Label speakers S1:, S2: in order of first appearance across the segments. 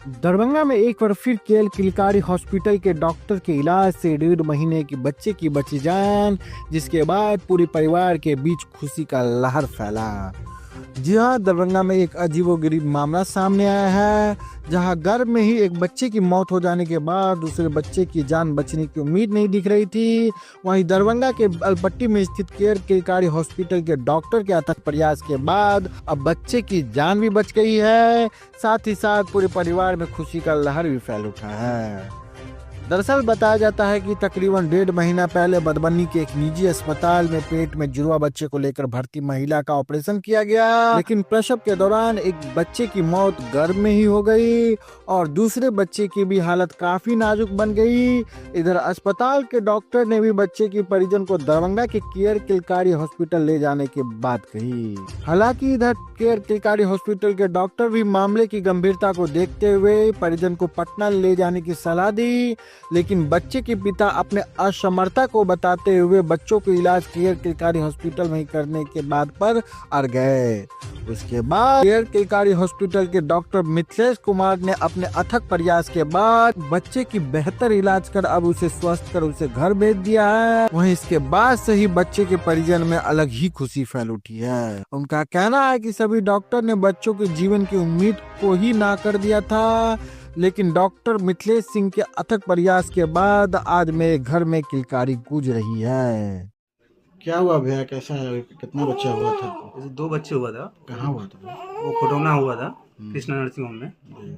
S1: दरभंगा में एक बार फिर केएल किलकारी हॉस्पिटल के डॉक्टर के इलाज से 1.5 महीने की बच्चे की बची जान, जिसके बाद पूरे परिवार के बीच खुशी का लहर फैला। जी हाँ, दरभंगा में एक अजीबोगरीब मामला सामने आया है, जहां गर्भ में ही एक बच्चे की मौत हो जाने के बाद दूसरे बच्चे की जान बचने की उम्मीद नहीं दिख रही थी। वहीं दरभंगा के अलपट्टी में स्थित केएल किलकारी हॉस्पिटल के डॉक्टर के अथक प्रयास के बाद अब बच्चे की जान भी बच गई है। साथ ही साथ पूरे परिवार में खुशी का लहर भी फैल उठा है। दरअसल बताया जाता है कि तकरीबन 1.5 महीना पहले मधुबनी के एक निजी अस्पताल में पेट में जुड़वा बच्चे को लेकर भर्ती महिला का ऑपरेशन किया गया, लेकिन प्रसव के दौरान एक बच्चे की मौत गर्भ में ही हो गई और दूसरे बच्चे की भी हालत काफी नाजुक बन गई। इधर अस्पताल के डॉक्टर ने भी बच्चे की परिजन को दरभंगा के केएल किलकारी हॉस्पिटल ले जाने की बात कही। हालांकि इधर केएल किलकारी हॉस्पिटल के डॉक्टर भी मामले की गंभीरता को देखते हुए परिजन को पटना ले जाने की सलाह दी, लेकिन बच्चे के पिता अपने असमर्थता को बताते हुए बच्चों को इलाज केएल किलकारी हॉस्पिटल में ही करने के बात पर अड़ गए। उसके बाद केएल किलकारी हॉस्पिटल के डॉक्टर मिथिलेश कुमार ने अपने अथक प्रयास के बाद बच्चे की बेहतर इलाज कर अब उसे स्वस्थ कर उसे घर भेज दिया है। वहीं इसके बाद से ही बच्चे के परिजन में अलग ही खुशी फैल उठी है। उनका कहना है कि सभी डॉक्टर ने बच्चों के जीवन की उम्मीद को ही ना कर दिया था, लेकिन डॉक्टर मिथिलेश सिंह के अथक प्रयास के बाद आज मेरे घर में किलकारी गूंज रही है। क्या हुआ भैया, कैसा है, कितना बच्चा हुआ था?
S2: जैसे 2 बच्चे हुआ था।
S1: कहाँ हुआ था भैया?
S2: वो खुटौना हुआ था कृष्णा नर्सिंग होम में।
S1: जी।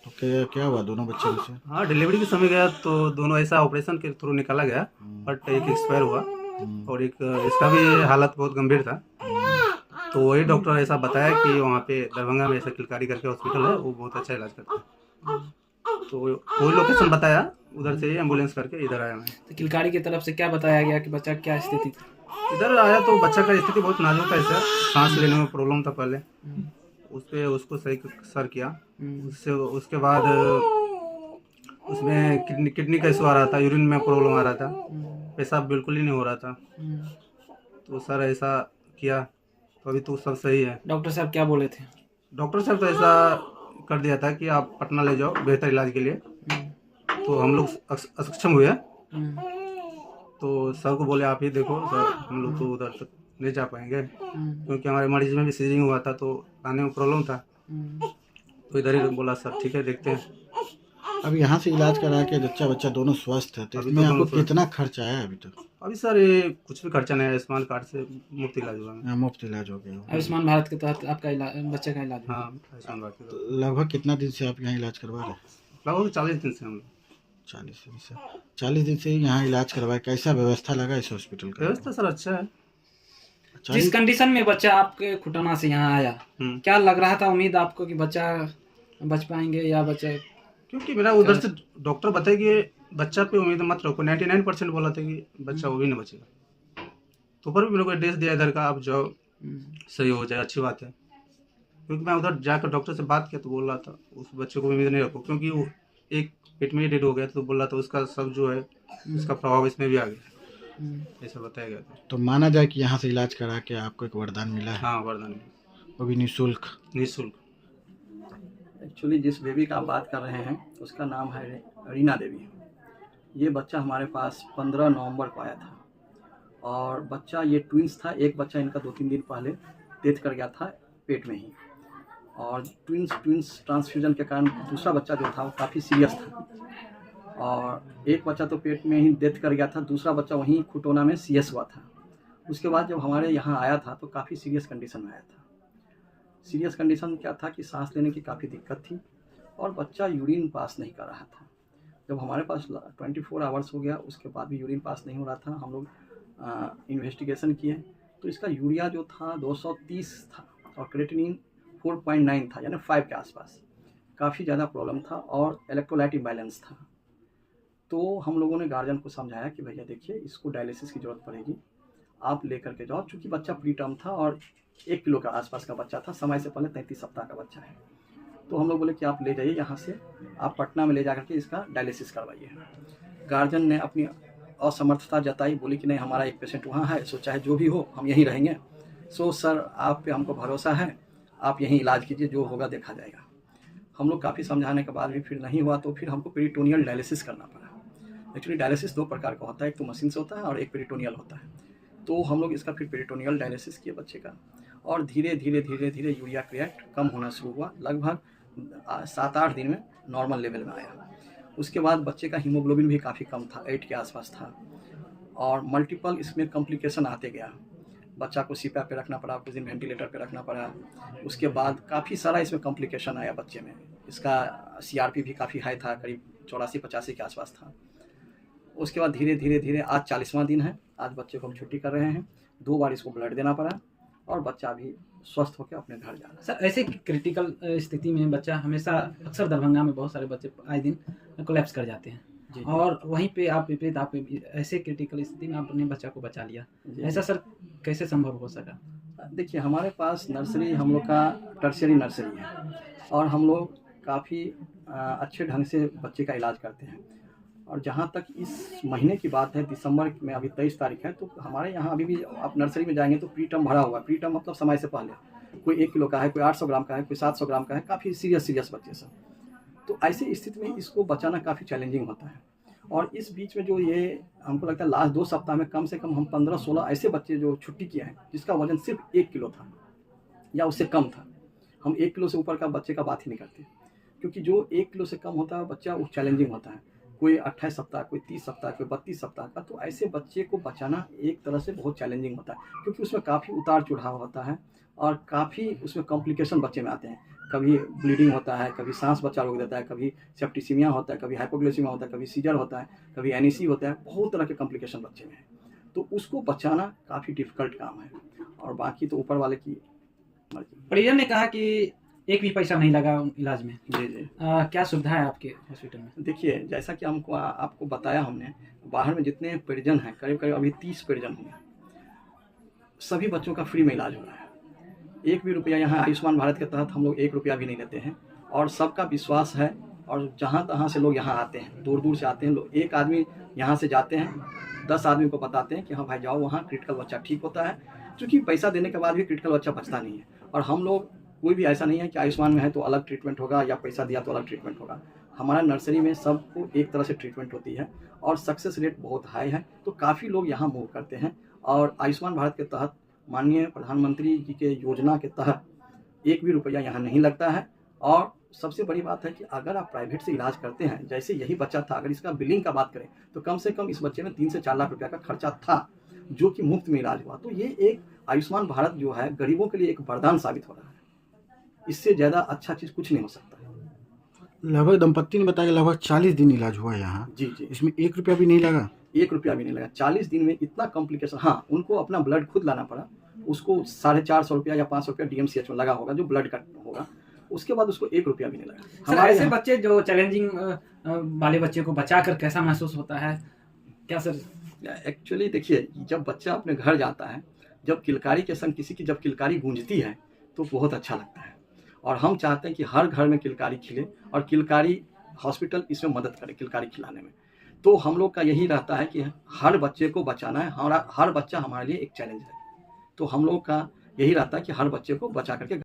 S1: तो क्या क्या हुआ दोनों बच्चों में से?
S2: हाँ, डिलीवरी के समय गया तो दोनों ऐसा ऑपरेशन के थ्रू निकाला गया, बट एक एक्सपायर हुआ और एक इसका भी हालत बहुत गंभीर था। तो वही डॉक्टर ऐसा बताया कि वहाँ पे दरभंगा में ऐसा किलकारी करके हॉस्पिटल है, वो बहुत अच्छा इलाज करता है। तो वही लोकेशन बताया, उधर से एम्बुलेंस करके इधर आया मैं।
S3: तो किलकारी की तरफ से क्या बताया गया कि बच्चा क्या स्थिति थी?
S2: इधर आया तो बच्चा का स्थिति बहुत नाजुक है, ऐसा सांस लेने में प्रॉब्लम था पहले, उसको सही सर किया। उससे उसके बाद उसमें किडनी का इशू आ रहा था, यूरिन में प्रॉब्लम आ रहा था, पेशाब बिल्कुल ही नहीं हो रहा था। तो सर ऐसा किया तो अभी तो सब सही है।
S3: डॉक्टर साहब क्या बोले थे?
S2: डॉक्टर साहब तो ऐसा कर दिया था कि आप पटना ले जाओ बेहतर इलाज के लिए। तो हम लोग अक्षम हुए, तो सर को बोले आप ही देखो सर, हम लोग तो उधर तक नहीं जा पाएंगे क्योंकि हमारे मरीज में भी सीजरिंग हुआ था तो आने में प्रॉब्लम था। तो इधर ही बोला सर ठीक है देखते हैं।
S1: अब यहाँ से इलाज करा के बच्चा दोनों स्वस्थ है, तो
S2: अभी
S1: इसमें
S2: तो
S1: आपको
S2: दोनों स्वस्थ
S1: कितना खर्चा आया अभी तक?
S2: अभी सर ये कुछ भी खर्चा नहीं है, आयुष्मान कार्ड से मुफ्त इलाज हुआ है।
S1: यहाँ मुफ्त इलाज हो गया?
S3: आयुष्मान भारत के तहत आपका बच्चे का इलाज हुआ?
S2: हाँ, आयुष्मान कार्ड के
S1: तो लगभग कितना दिन से आप यहाँ इलाज करवा रहे हैं?
S2: लगभग 40 दिन से हम लोग।
S1: 40 दिन से? 40 दिन से यहाँ इलाज करवाए, कैसा व्यवस्था लगा इस हॉस्पिटल का?
S2: व्यवस्था सर अच्छा है।
S3: जिस कंडीशन में बच्चा आपके खुटौना से यहाँ आया, क्या लग रहा था उम्मीद आपको कि बच्चा बच पाएंगे या बच्चा?
S2: क्योंकि मेरा उधर से डॉक्टर बताया कि बच्चा पे उम्मीद मत रखो, 99% बोला था कि बच्चा वो भी नहीं बचेगा। तो पर भी मेरे को एड्रेस दिया इधर का, आप जाओ सही हो जाए, अच्छी बात है। क्योंकि मैं उधर जाकर डॉक्टर से बात किया तो बोल रहा था उस बच्चे को उम्मीद नहीं रखो, क्योंकि वो एक पेट में ही डेड हो गया तो बोल रहा था उसका सब जो है उसका प्रभाव इसमें भी आ गया, ऐसा बताया गया था।
S1: तो माना जाए कि यहाँ से इलाज करा के आपको एक वरदान मिला है?
S2: हाँ, वरदान
S1: वो भी निःशुल्क?
S2: निःशुल्क।
S4: एक्चुअली जिस बेबी का आप बात कर रहे हैं उसका नाम है रीना देवी। ये बच्चा हमारे पास 15 नवंबर को आया था और बच्चा ये ट्विंस था। एक बच्चा इनका 2-3 दिन पहले डेथ कर गया था पेट में ही, और ट्विंस ट्रांसफ्यूजन के कारण दूसरा बच्चा जो था वो काफ़ी सीरियस था, और एक बच्चा तो पेट में ही डेथ कर गया था, दूसरा बच्चा वहीं खुटौना में सीरियस हुआ था। उसके बाद जब हमारे यहाँ आया था तो काफ़ी सीरियस कंडीशन में आया था। सीरियस कंडीशन क्या था कि सांस लेने की काफ़ी दिक्कत थी और बच्चा यूरिन पास नहीं कर रहा था। जब हमारे पास 24 आवर्स हो गया उसके बाद भी यूरिन पास नहीं हो रहा था, हम लोग इन्वेस्टिगेशन किए तो इसका यूरिया जो था 230 था और क्रेटिनिन 4.9 था, यानी 5 के आसपास। काफ़ी ज़्यादा प्रॉब्लम था और इलेक्ट्रोलाइट इम्बैलेंस था। तो हम लोगों ने गार्जियन को समझाया कि भैया देखिए इसको डायलिसिस की ज़रूरत पड़ेगी, आप लेकर के जाओ। चूँकि बच्चा प्री टर्म था और 1 किलो का आसपास का बच्चा था, समय से पहले 33 सप्ताह का बच्चा है। तो हम लोग बोले कि आप ले जाइए यहाँ से, आप पटना में ले जा करके इसका डायलिसिस करवाइए। गार्जियन ने अपनी असमर्थता जताई, बोली कि नहीं हमारा एक पेशेंट वहाँ है, सो चाहे जो भी हो हम यहीं रहेंगे। सो सर आप पे हमको भरोसा है, आप यहीं इलाज कीजिए, जो होगा देखा जाएगा। हम लोग काफ़ी समझाने के बाद भी फिर नहीं हुआ, तो फिर हमको पेरिटोनियल डायलिसिस करना पड़ा। एक्चुअली डायलिसिस 2 प्रकार का होता है, एक तो मशीन से होता है और एक पेरिटोनियल होता है। तो हम लोग इसका फिर पेरिटोनियल डायलिसिस किए बच्चे का, और धीरे धीरे यूरिया क्रिएट कम होना शुरू हुआ। लगभग 7-8 दिन में नॉर्मल लेवल में आया। उसके बाद बच्चे का हीमोग्लोबिन भी काफ़ी कम था, 8 के आसपास था, और मल्टीपल इसमें कॉम्प्लिकेशन आते गया। बच्चा को सीपैप पे रखना पड़ा, कुछ दिन वेंटिलेटर पे रखना पड़ा। उसके बाद काफ़ी सारा इसमें कॉम्प्लिकेशन आया बच्चे में। इसका CRP भी काफ़ी हाई था, करीब 84-85 के आसपास था। उसके बाद धीरे धीरे आज 40वां दिन है। आज बच्चे को हम छुट्टी कर रहे हैं। 2 बार इसको ब्लड देना पड़ा और बच्चा अभी स्वस्थ होकर अपने घर जा रहा है।
S3: सर, ऐसे क्रिटिकल स्थिति में बच्चा हमेशा, अक्सर दरभंगा में बहुत सारे बच्चे आए दिन कोलैप्स कर जाते हैं, और वहीं पे आप विपरीत, आप ऐसे क्रिटिकल स्थिति में आपने बच्चा को बचा लिया। ऐसा सर कैसे संभव हो सका?
S4: देखिए, हमारे पास नर्सरी, हम लोग का टर्शियरी नर्सरी है, और हम लोग काफ़ी अच्छे ढंग से बच्चे का इलाज करते हैं। और जहाँ तक इस महीने की बात है, दिसंबर में अभी 23 तारीख है, तो हमारे यहाँ अभी भी आप नर्सरी में जाएंगे तो प्री टर्म भरा हुआ है। प्री टर्म मतलब समय से पहले। कोई 1 किलो का है, कोई 800 ग्राम का है, कोई 700 ग्राम का है, काफ़ी सीरियस बच्चे सब। तो ऐसी स्थिति में इसको बचाना काफ़ी चैलेंजिंग होता है। और इस बीच में जो ये हमको लगता है लास्ट 2 सप्ताह में कम से कम हम 15-16 ऐसे बच्चे जो छुट्टी किए हैं, जिसका वजन सिर्फ 1 किलो था या उससे कम था। हम 1 किलो से ऊपर का बच्चे का बात ही नहीं करते, क्योंकि जो 1 किलो से कम होता है बच्चा, वो चैलेंजिंग होता है। कोई 28 सप्ताह, कोई 30 सप्ताह, कोई 32 सप्ताह का। तो ऐसे बच्चे को बचाना एक तरह से बहुत चैलेंजिंग होता है, क्योंकि उसमें काफ़ी उतार चढ़ाव होता है और काफ़ी उसमें कॉम्प्लिकेशन बच्चे में आते हैं। कभी ब्लीडिंग होता है, कभी सांस बच्चा रोक देता है, कभी सेप्टिसीमिया होता है, कभी हाइपोग्लाइसीमिया होता है, कभी सीजर होता है, कभी एनईसी होता है। बहुत तरह के कॉम्प्लिकेशन बच्चे में है, तो उसको बचाना काफ़ी डिफिकल्ट काम है। और बाकी तो ऊपर वाले की मर्जी।
S3: परिजन ने कहा कि एक भी पैसा नहीं लगा इलाज में।
S4: जी।
S3: क्या सुविधा है आपके हॉस्पिटल में?
S4: देखिए, जैसा कि हमको आपको बताया हमने, बाहर में जितने परिजन हैं, करीब अभी 30 परिजन होंगे, सभी बच्चों का फ्री में इलाज हो रहा है। 1 भी रुपया यहाँ आयुष्मान भारत के तहत हम लोग 1 रुपया भी नहीं लेते हैं, और सबका विश्वास है। और जहाँ तहाँ से लोग यहाँ आते हैं, दूर दूर से आते हैं लोग। एक आदमी यहाँ से जाते हैं, 10 आदमी को बताते हैं कि हाँ भाई जाओ, वहाँ क्रिटिकल बच्चा ठीक होता है। क्योंकि पैसा देने के बाद भी क्रिटिकल बच्चा बचता नहीं है। और हम लोग कोई भी ऐसा नहीं है कि आयुष्मान में है तो अलग ट्रीटमेंट होगा या पैसा दिया तो अलग ट्रीटमेंट होगा। हमारा नर्सरी में सबको एक तरह से ट्रीटमेंट होती है, और सक्सेस रेट बहुत हाई है। तो काफ़ी लोग यहाँ मूव करते हैं, और आयुष्मान भारत के तहत, माननीय प्रधानमंत्री जी के योजना के तहत 1 भी रुपया यहाँ नहीं लगता है। और सबसे बड़ी बात है कि अगर आप प्राइवेट से इलाज करते हैं, जैसे यही बच्चा था, अगर इसका बिलिंग का बात करें तो कम से कम इस बच्चे में 3 से 4 लाख रुपया का खर्चा था, जो कि मुफ्त में इलाज हुआ। तो ये एक आयुष्मान भारत जो है गरीबों के लिए एक वरदान साबित हो रहा है। इससे ज़्यादा अच्छा चीज़ कुछ नहीं हो सकता है।
S1: लगभग दंपत्ति ने बताया लगभग 40 दिन इलाज हुआ यहाँ।
S4: जी।
S1: इसमें 1 रुपया भी नहीं लगा?
S4: 1 रुपया भी नहीं लगा। 40 दिन में इतना कॉम्प्लिकेशन। हाँ, उनको अपना ब्लड खुद लाना पड़ा। उसको 450 रुपया या 500 रुपया DMCH में लगा होगा, जो ब्लड का होगा। उसके बाद उसको 1 रुपया भी नहीं लगा।
S3: हमारे ऐसे बच्चे जो चैलेंजिंग वाले बच्चे को बचाकर कैसा महसूस होता है क्या सर?
S4: एक्चुअली देखिए, जब बच्चा अपने घर जाता है, जब किलकारी के संग किसी की जब किलकारी गूंजती है, तो बहुत अच्छा लगता है। और हम चाहते हैं कि हर घर में किलकारी खिले, और किलकारी हॉस्पिटल इसमें मदद करे किलकारी खिलाने में। तो हम लोग का यही रहता है कि हर बच्चे को बचाना है। हर बच्चा हमारे लिए एक चैलेंज है। तो हम लोग का यही रहता है कि हर बच्चे को बचा करके